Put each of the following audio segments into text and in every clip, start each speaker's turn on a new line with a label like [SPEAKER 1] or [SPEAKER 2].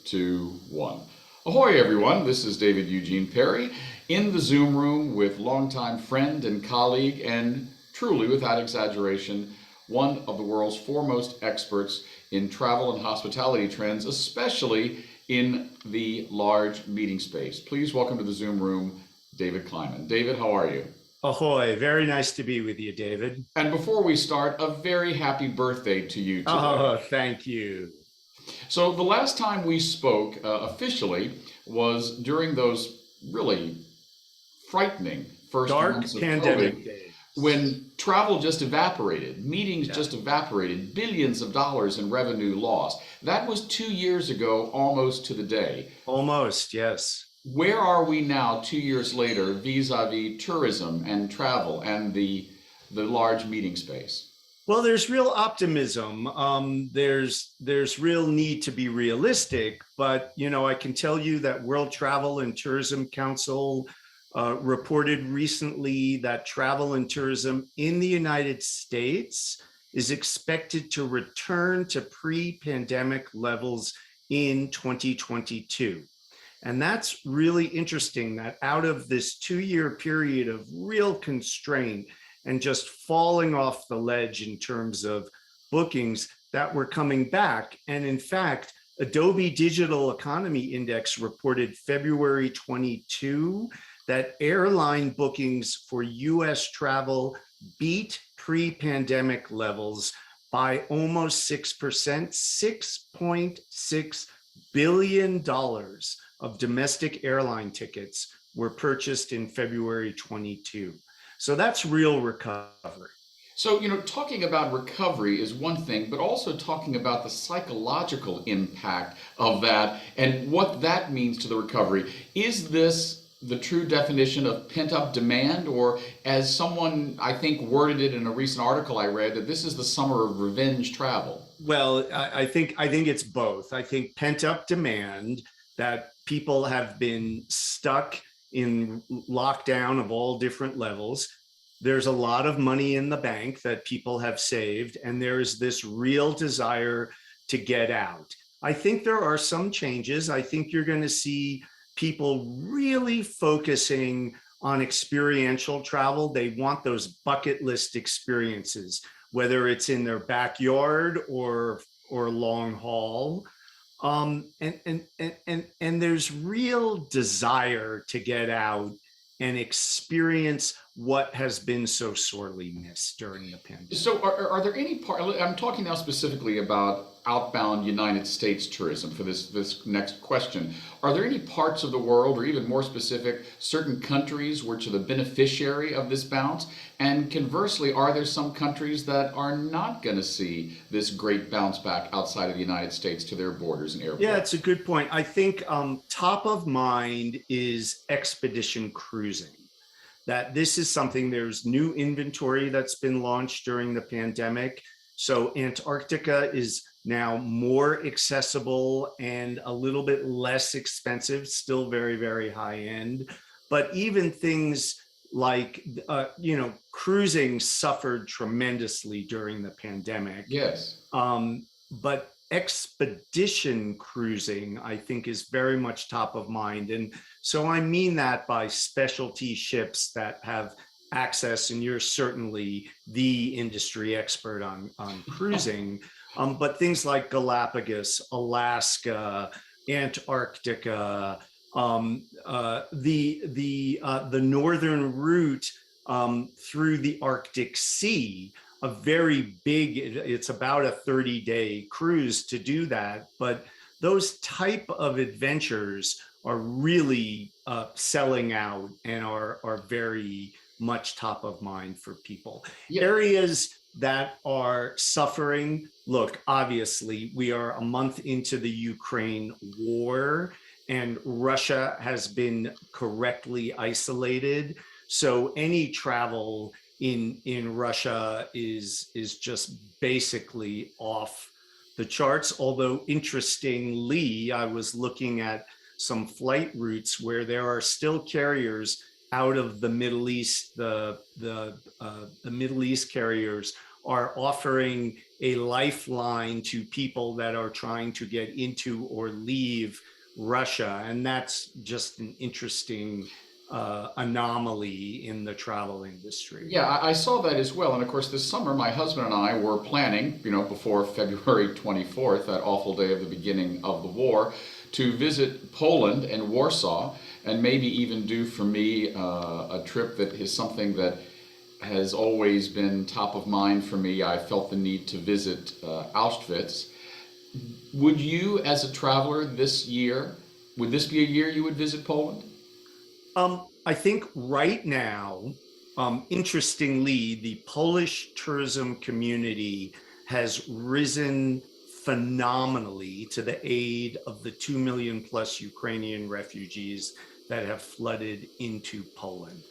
[SPEAKER 1] 2, 1. Ahoy, everyone. This is David Eugene Perry in the Zoom room with longtime friend and colleague, and truly, without exaggeration, one of the world's foremost experts in travel and hospitality trends, especially in the large meeting space. Please welcome to the Zoom room, David Kliman. David, how are you?
[SPEAKER 2] Ahoy, very nice to be with you, David.
[SPEAKER 1] And before we start, a very happy birthday to you today.
[SPEAKER 2] Oh, thank you.
[SPEAKER 1] So the last time we spoke officially was during those really frightening first months
[SPEAKER 2] Dark
[SPEAKER 1] of
[SPEAKER 2] pandemic
[SPEAKER 1] COVID
[SPEAKER 2] days.
[SPEAKER 1] when travel just evaporated, meetings
[SPEAKER 2] Yeah,
[SPEAKER 1] just evaporated, billions of dollars in revenue lost. That was 2 years ago, almost to the day.
[SPEAKER 2] almost, yes.
[SPEAKER 1] Where are we now, 2 years later, vis-a-vis tourism and travel and the large meeting space?
[SPEAKER 2] Well, there's real optimism. There's real need to be realistic, but I can tell you that World Travel and Tourism Council reported recently that travel and tourism in the United States is expected to return to pre-pandemic levels in 2022. And that's really interesting that out of this 2 year period of real constraint and just falling off the ledge in terms of bookings, that we're coming back. And in fact, Adobe Digital Economy Index reported February 22 that airline bookings for US travel beat pre-pandemic levels by almost 6%, $6.6 billion of domestic airline tickets were purchased in February 22. So that's real recovery.
[SPEAKER 1] So, talking about recovery is one thing, but also talking about the psychological impact of that and what that means to the recovery. Is this the true definition of pent-up demand, or as someone, I think, worded it in a recent article I read, that this is the summer of revenge travel?
[SPEAKER 2] Well, I think it's both. I think pent-up demand, that people have been stuck in lockdown of all different levels. There's a lot of money in the bank that people have saved, and there's this real desire to get out. I think there are some changes. I think you're going to see people really focusing on experiential travel. They want those bucket list experiences, whether it's in their backyard or long haul. And there's real desire to get out and experience what has been so sorely missed during the pandemic.
[SPEAKER 1] So, are there any part? I'm talking now specifically about outbound United States tourism for this next question. Are there any parts of the world, or even more specific, certain countries which are the beneficiary of this bounce? And conversely, are there some countries that are not going to see this great bounce back outside of the United States to their borders and airports?
[SPEAKER 2] Yeah, it's a good point. I think top of mind is expedition cruising. That this is something, there's new inventory that's been launched during the pandemic. So Antarctica is now more accessible and a little bit less expensive, still very, very high end. But even things like, cruising suffered tremendously during the pandemic.
[SPEAKER 1] Yes.
[SPEAKER 2] But expedition cruising, I think, is very much top of mind. And so I mean that by specialty ships that have access, and you're certainly the industry expert on cruising, but things like Galapagos, Alaska, Antarctica, the northern route through the Arctic Sea, a very big, it's about a 30-day cruise to do that. But those type of adventures are really selling out and are very much top of mind for people.
[SPEAKER 1] Yeah.
[SPEAKER 2] Areas that are suffering, look, obviously, we are a month into the Ukraine war, and Russia has been correctly isolated. So any travel in Russia is just basically off the charts. Although interestingly, I was looking at some flight routes where there are still carriers out of the Middle East. The Middle East carriers are offering a lifeline to people that are trying to get into or leave Russia. And that's just an interesting anomaly in the travel industry.
[SPEAKER 1] Yeah, I saw that as well. And of course, this summer, my husband and I were planning, before February 24th, that awful day of the beginning of the war, to visit Poland and Warsaw, and maybe even do for me a trip that is something that has always been top of mind for me. I felt the need to visit Auschwitz. Would you, as a traveler this year, would this be a year you would visit Poland?
[SPEAKER 2] I think right now, interestingly, the Polish tourism community has risen phenomenally to the aid of the 2 million plus Ukrainian refugees that have flooded into Poland.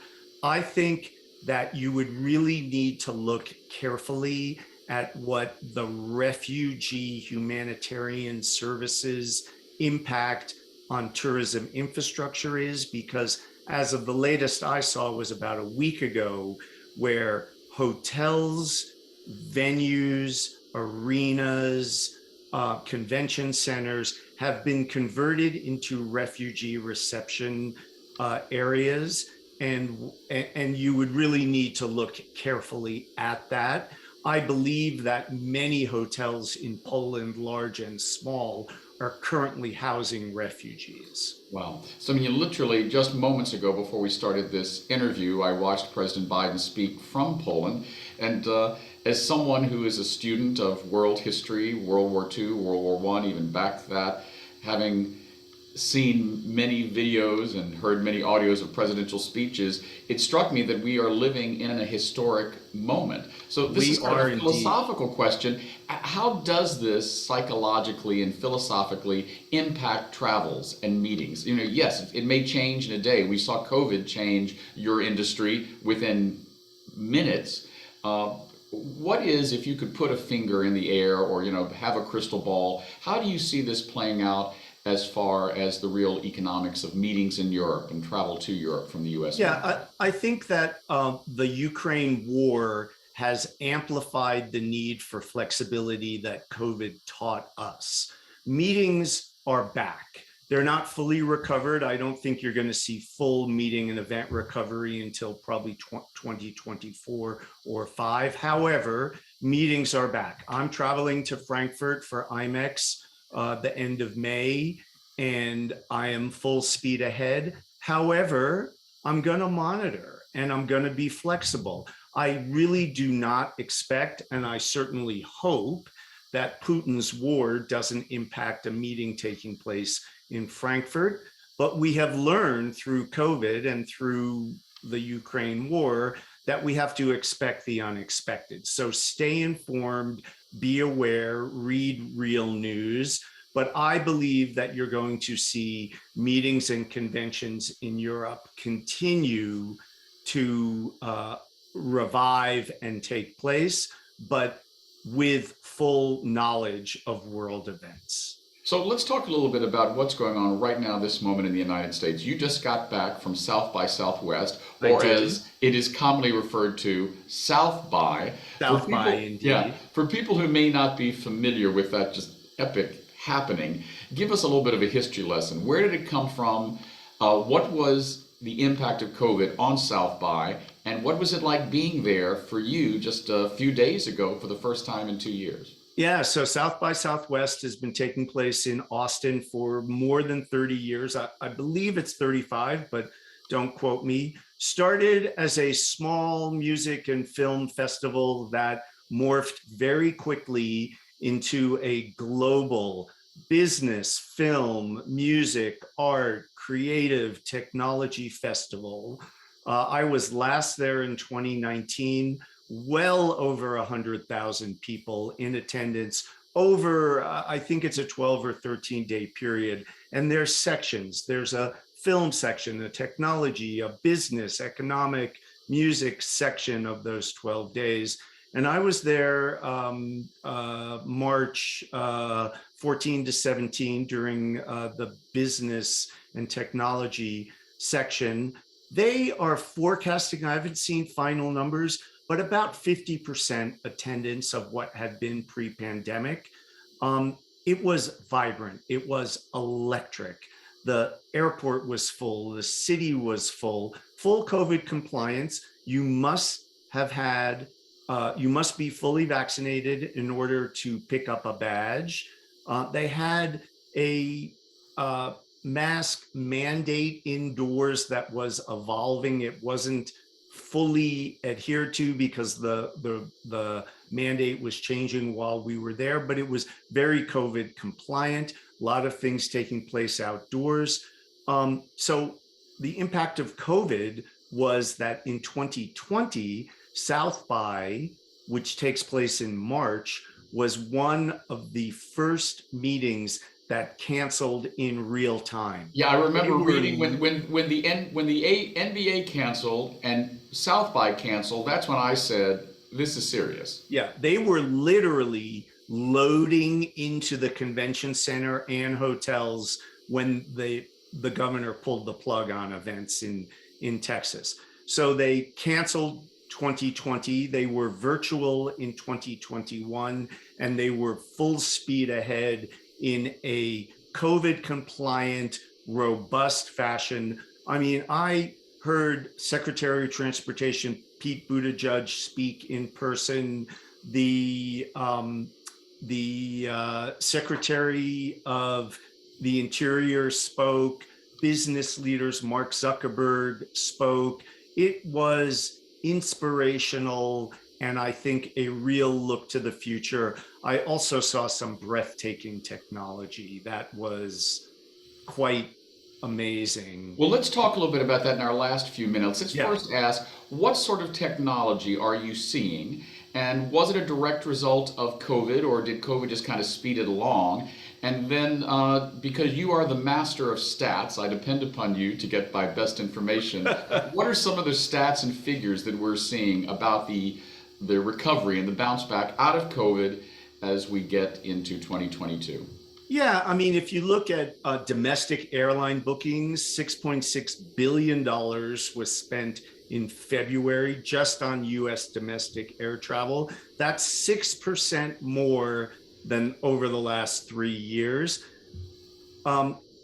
[SPEAKER 2] I think that you would really need to look carefully at what the refugee humanitarian services impact on tourism infrastructure is, because as of the latest I saw was about a week ago, where hotels, venues, arenas, convention centers have been converted into refugee reception areas. And you would really need to look carefully at that. I believe that many hotels in Poland, large and small, are currently housing refugees.
[SPEAKER 1] Wow. So, I mean, literally just moments ago before we started this interview, I watched President Biden speak from Poland. And as someone who is a student of world history, World War II, World War I, even back to that, having seen many videos and heard many audios of presidential speeches, it struck me that we are living in a historic moment. So this is kind of a philosophical question. How does this psychologically and philosophically impact travels and meetings? Yes, it may change in a day. We saw COVID change your industry within minutes. What is, if you could put a finger in the air or, have a crystal ball, how do you see this playing out as far as the real economics of meetings in Europe and travel to Europe from the US?
[SPEAKER 2] Yeah, I think that the Ukraine war has amplified the need for flexibility that COVID taught us. Meetings are back. They're not fully recovered. I don't think you're going to see full meeting and event recovery until probably 2024 or 5. However, meetings are back. I'm traveling to Frankfurt for IMEX the end of May, and I am full speed ahead. However, I'm going to monitor and I'm going to be flexible. I really do not expect, and I certainly hope, that Putin's war doesn't impact a meeting taking place in Frankfurt. But we have learned through COVID and through the Ukraine war that we have to expect the unexpected. So stay informed, be aware, read real news. But I believe that you're going to see meetings and conventions in Europe continue to revive and take place, but with full knowledge of world events.
[SPEAKER 1] So let's talk a little bit about what's going on right now, this moment in the United States. You just got back from South by Southwest, or as it is commonly referred to, South by.
[SPEAKER 2] South by, indeed.
[SPEAKER 1] Yeah, for people who may not be familiar with that just epic happening, give us a little bit of a history lesson. Where did it come from? What was the impact of COVID on South by? And what was it like being there for you just a few days ago for the first time in 2 years?
[SPEAKER 2] Yeah, so South by Southwest has been taking place in Austin for more than 30 years. I believe it's 35, but don't quote me. Started as a small music and film festival that morphed very quickly into a global business, film, music, art, creative, technology festival. I was last there in 2019. Well over 100,000 people in attendance over, I think it's a 12 or 13 day period. And there's sections. There's a film section, a technology, a business, economic, music section of those 12 days. And I was there March 14 to 17 during the business and technology section. They are forecasting, I haven't seen final numbers, but about 50% attendance of what had been pre-pandemic. It was vibrant. It was electric. The airport was full. The city was full. Full COVID compliance. You must have had. You must be fully vaccinated in order to pick up a badge. They had a mask mandate indoors that was evolving. It wasn't fully adhered to because the mandate was changing while we were there, but it was very COVID compliant. A lot of things taking place outdoors. So the impact of COVID was that in 2020, South by, which takes place in March, was one of the first meetings that canceled in real time.
[SPEAKER 1] Yeah, I remember
[SPEAKER 2] They were
[SPEAKER 1] reading when the NBA canceled and South by canceled. That's when I said, "This is serious."
[SPEAKER 2] Yeah, they were literally loading into the convention center and hotels when the governor pulled the plug on events in Texas. So they canceled 2020. They were virtual in 2021, and they were full speed ahead in a COVID compliant, robust fashion. I mean, I heard Secretary of Transportation Pete Buttigieg speak in person. The Secretary of the Interior spoke. Business leaders, Mark Zuckerberg spoke. It was inspirational, and I think a real look to the future. I also saw some breathtaking technology that was quite amazing.
[SPEAKER 1] Well, let's talk a little bit about that in our last few minutes. Let's
[SPEAKER 2] Yeah.
[SPEAKER 1] first ask, what sort of technology are you seeing? And was it a direct result of COVID, or did COVID just kind of speed it along? And then, because you are the master of stats, I depend upon you to get my best information. What are some of the stats and figures that we're seeing about the recovery and the bounce back out of COVID as we get into 2022?
[SPEAKER 2] Yeah, I mean, if you look at domestic airline bookings, $6.6 billion was spent in February just on US domestic air travel. That's 6% more than over the last 3 years.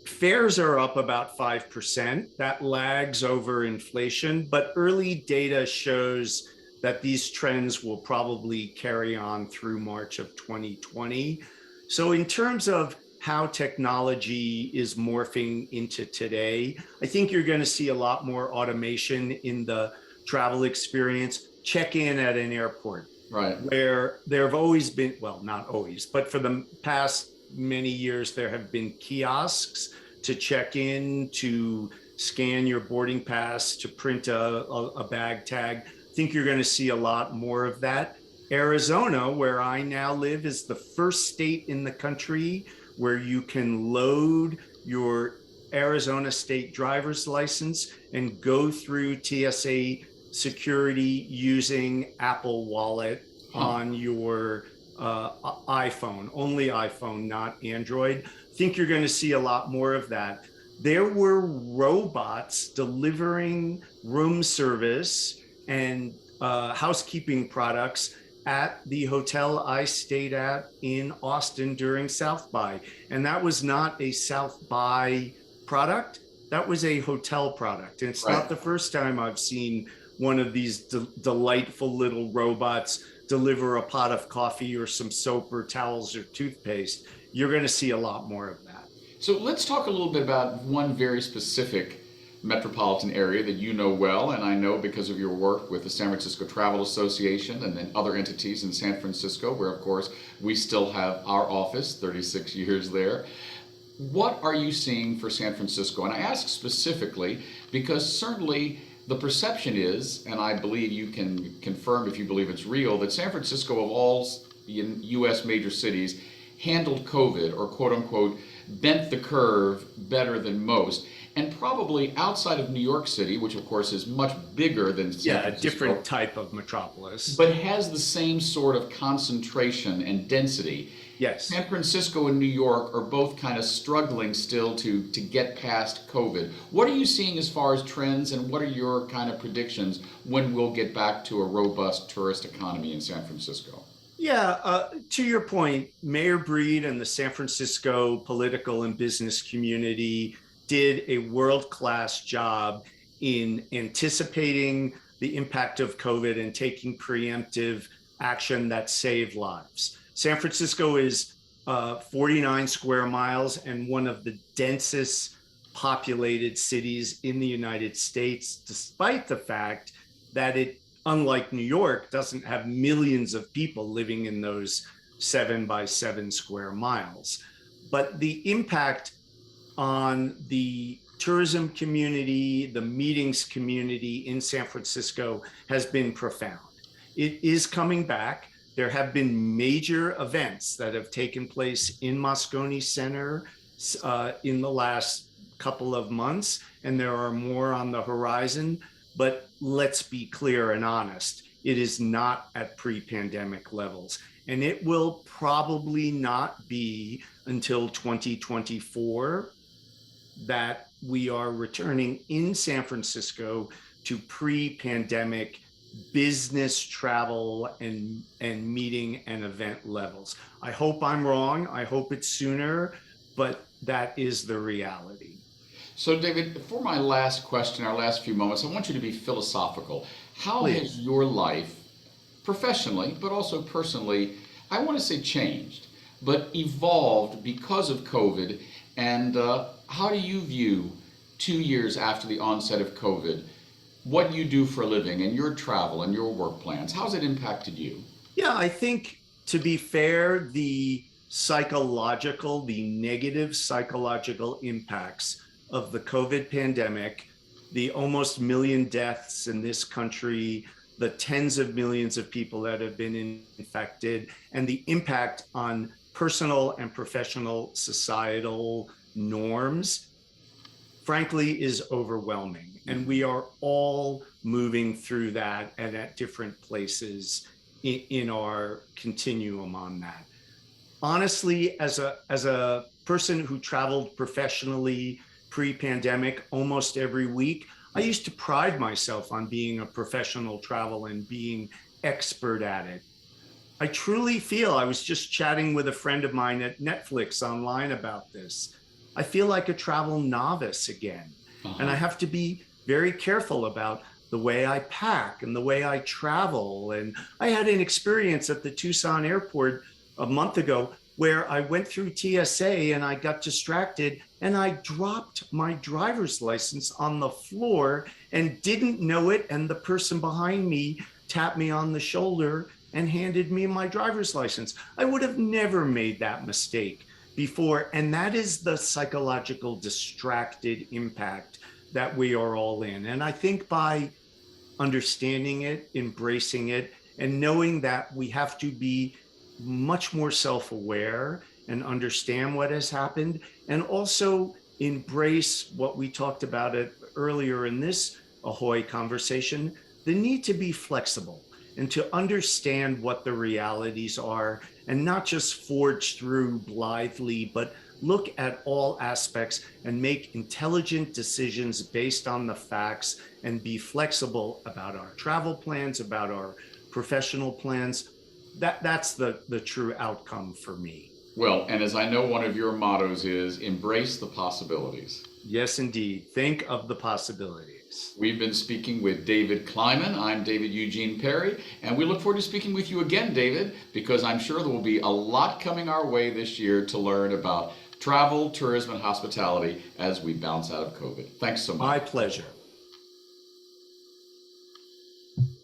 [SPEAKER 2] Fares are up about 5%. That lags over inflation, but early data shows that these trends will probably carry on through March of 2020. So in terms of how technology is morphing into today, I think you're going to see a lot more automation in the travel experience. Check in at an airport,
[SPEAKER 1] Right.
[SPEAKER 2] where there have always been, well, not always, but for the past many years, there have been kiosks to check in, to scan your boarding pass, to print a bag tag. I think you're going to see a lot more of that. Arizona, where I now live, is the first state in the country where you can load your Arizona state driver's license and go through TSA security using Apple Wallet on your iPhone, only iPhone, not Android. I think you're going to see a lot more of that. There were robots delivering room service and housekeeping products at the hotel I stayed at in Austin during South by. And that was not a South by product. That was a hotel product. And it's
[SPEAKER 1] Right.
[SPEAKER 2] not the first time I've seen one of these delightful little robots deliver a pot of coffee or some soap or towels or toothpaste. You're going to see a lot more of that.
[SPEAKER 1] So let's talk a little bit about one very specific metropolitan area that you know well, and I know because of your work with the San Francisco Travel Association and then other entities in San Francisco, where of course we still have our office, 36 years there. What are you seeing for San Francisco? And I ask specifically because certainly the perception is, and I believe you can confirm if you believe it's real, that San Francisco, of all U.S. major cities, handled COVID, or quote unquote bent the curve better than most. And probably outside of New York City, which of course is much bigger than San
[SPEAKER 2] A
[SPEAKER 1] Francisco,
[SPEAKER 2] different type of metropolis.
[SPEAKER 1] but has the same sort of concentration and density.
[SPEAKER 2] Yes.
[SPEAKER 1] San Francisco and New York are both kind of struggling still to get past COVID. What are you seeing as far as trends, and what are your kind of predictions when we'll get back to a robust tourist economy in San Francisco?
[SPEAKER 2] Yeah, to your point, Mayor Breed and the San Francisco political and business community did a world-class job in anticipating the impact of COVID and taking preemptive action that saved lives. San Francisco is 49 square miles and one of the densest populated cities in the United States, despite the fact that it, unlike New York, doesn't have millions of people living in those 7 by 7 square miles. But the impact on the tourism community, the meetings community in San Francisco has been profound. It is coming back. There have been major events that have taken place in Moscone Center in the last couple of months, and there are more on the horizon. But let's be clear and honest, it is not at pre-pandemic levels. And it will probably not be until 2024 that we are returning in San Francisco to pre-pandemic business travel and meeting and event levels. I hope I'm wrong. I hope it's sooner, but that is the reality.
[SPEAKER 1] So, David, for my last question, our last few moments, I want you to be philosophical. How has
[SPEAKER 2] Please.
[SPEAKER 1] your life, professionally, but also personally, I want to say changed, but evolved because of COVID? And how do you view 2 years after the onset of COVID, what you do for a living and your travel and your work plans? How's it impacted you?
[SPEAKER 2] Yeah, I think, to be fair, the negative psychological impacts of the COVID pandemic, the almost million deaths in this country, the tens of millions of people that have been infected, and the impact on personal and professional societal norms, frankly, is overwhelming. And we are all moving through that and at different places in our continuum on that. Honestly, as a person who traveled professionally pre-pandemic almost every week, I used to pride myself on being a professional traveler and being expert at it. I truly feel, I was just chatting with a friend of mine at Netflix online about this. I feel like a travel novice again. And I have to be very careful about the way I pack and the way I travel. And I had an experience at the Tucson airport a month ago where I went through TSA and I got distracted and I dropped my driver's license on the floor and didn't know it. And the person behind me tapped me on the shoulder and handed me my driver's license. I would have never made that mistake before. And that is the psychological distracted impact that we are all in. And I think by understanding it, embracing it, and knowing that we have to be much more self-aware and understand what has happened, and also embrace what we talked about it earlier in this Ahoy conversation, the need to be flexible and to understand what the realities are and not just forge through blithely, but look at all aspects and make intelligent decisions based on the facts and be flexible about our travel plans, about our professional plans. That's the true outcome for me.
[SPEAKER 1] Well, and as I know, one of your mottos is embrace the possibilities.
[SPEAKER 2] Yes, indeed. Think of the possibilities.
[SPEAKER 1] We've been speaking with David Kliman. I'm David Eugene Perry, and we look forward to speaking with you again, David, because I'm sure there will be a lot coming our way this year to learn about travel, tourism, and hospitality as we bounce out of COVID. Thanks so much.
[SPEAKER 2] My pleasure.